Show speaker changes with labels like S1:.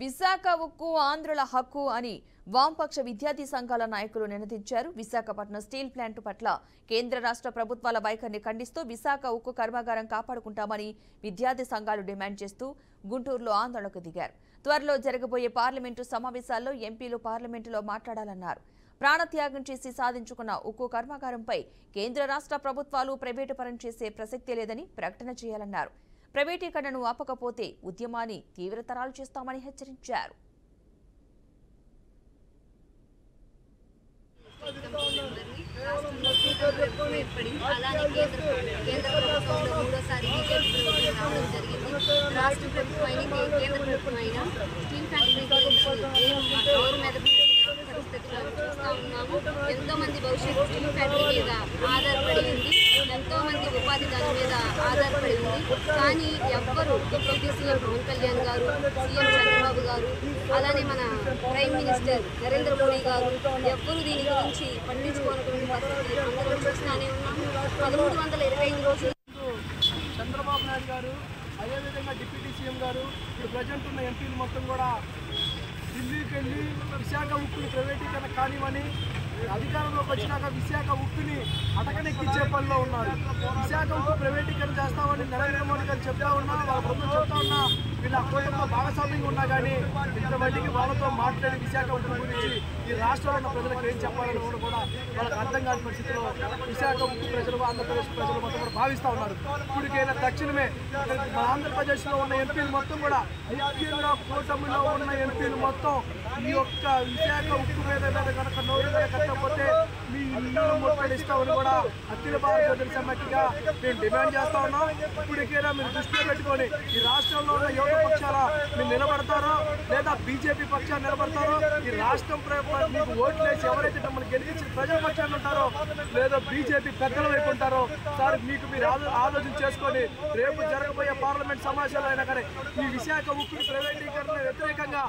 S1: విశాఖ ఉక్కు ఆంధ్రుల హక్కు అని వామపక్ష విద్యార్థి సంఘాల నాయకులు నినదించారు. విశాఖపట్నం స్టీల్ ప్లాంట్ పట్ల కేంద్ర రాష్ట్ర ప్రభుత్వాల వైఖరిని ఖండిస్తూ విశాఖ ఉక్కు కర్మాగారం కాపాడుకుంటామని విద్యార్థి సంఘాలు డిమాండ్ చేస్తూ గుంటూరులో ఆందోళనకు దిగారు. త్వరలో జరగబోయే పార్లమెంటు సమావేశాల్లో ఎంపీలు పార్లమెంటులో మాట్లాడాలన్నారు. ప్రాణత్యాగం చేసి సాధించుకున్న ఉక్కు కర్మాగారంపై కేంద్ర రాష్ట్ర ప్రభుత్వాలు ప్రైవేటు పరం చేసే ప్రసక్తే లేదని ప్రకటన చేయాలన్నారు. ప్రైవేటీకరణను ఆపకపోతే ఉద్యమాన్ని తీవ్రతరాలు చేస్తామని హెచ్చరించారు.
S2: ఎంతో మంది భవిష్యత్తు స్టీల్ ఫ్యాక్టరీ మీద ఆధారపడి ఉంది, ఎంతో మంది ఉపాధి దాని మీద ఆధారపడి ఉంది. కానీ ఎవ్వరు డిప్యూటీ సీఎం పవన్ కళ్యాణ్ గారు, సీఎం చంద్రబాబు గారు, అలానే మన ప్రైమ్ మినిస్టర్ నరేంద్ర మోడీ గారు ఎవ్వరు దీని గురించి పట్టించుకోనటువంటి పరిస్థితి అందరూ చూస్తూనే ఉన్నాము. 1325 రోజులు
S3: చంద్రబాబు నాయుడు గారు, అదేవిధంగా డిప్యూటీ సీఎం గారు, ఇప్పుడు ప్రజెంట్ ఉన్న ఎంపీలు మొత్తం కూడా ఢిల్లీకి వెళ్ళి విశాఖ ఉక్కుని ప్రైవేటీకరణ కానివని, అధికారంలోకి వచ్చినాక విశాఖ ఉక్కుని అటకనెక్కించే పనిలో ఉన్నారు. విశాఖ ఉక్కు ప్రైవేటీకరణ చేస్తామని నరేంద్ర మోడీ గారు చెప్తా ఉన్నా, వాళ్ళ ప్రభుత్వం చెప్తా ఉన్నా, వీళ్ళ కూటమిలో భాగస్వామ్యంగా ఉన్నా కానీ ఇంతమందికి వాళ్ళతో మాట్లాడి విశాఖ ఉక్కు గురించి ఈ రాష్ట్రంలో ఉన్న ప్రజలకు ఏం చెప్పాలని కూడా వాళ్ళకి అర్థం కాని పరిస్థితిలో విశాఖ ఉక్కు ప్రజలు, ఆంధ్రప్రదేశ్ ప్రజలు మొత్తం కూడా భావిస్తూ ఉన్నారు. ఇప్పటికైనా తక్షణమే మన ఆంధ్రప్రదేశ్లో ఉన్న ఎంపీలు మొత్తం కూడా, ముఖ్యంగా కూటమిలో ఉన్న ఎంపీలు మొత్తం ఈ యొక్క విశాఖ ఉక్కు మీద కనుక నోరు కట్టకపోతే మీ ఇల్లు ముట్టడిస్తామని కూడా అఖిల భారత సమితిగా మేము డిమాండ్ చేస్తా ఉన్నాం. ఇప్పటికైనా మీరు దృష్టిలో పెట్టుకొని ఈ రాష్ట్రంలో ఉన్న యువత పక్షాల మీరు నిలబడతారో లేదా బీజేపీ పక్షాన్ని నిలబడతారో, ఈ రాష్ట్రం మీకు ఓట్లు వేసి ఎవరైతే మిమ్మల్ని గెలిపించిన ప్రజల పక్షాన్ని ఉంటారో లేదా బీజేపీ పెద్దల వైపు ఉంటారో సార్ మీకు మీరు ఆలోచన చేసుకొని రేపు జరగబోయే పార్లమెంట్ సమావేశాలు అయినా కానీ ఈ విశాఖ ఉక్కు ప్రైవేటీకరణ వ్యతిరేకంగా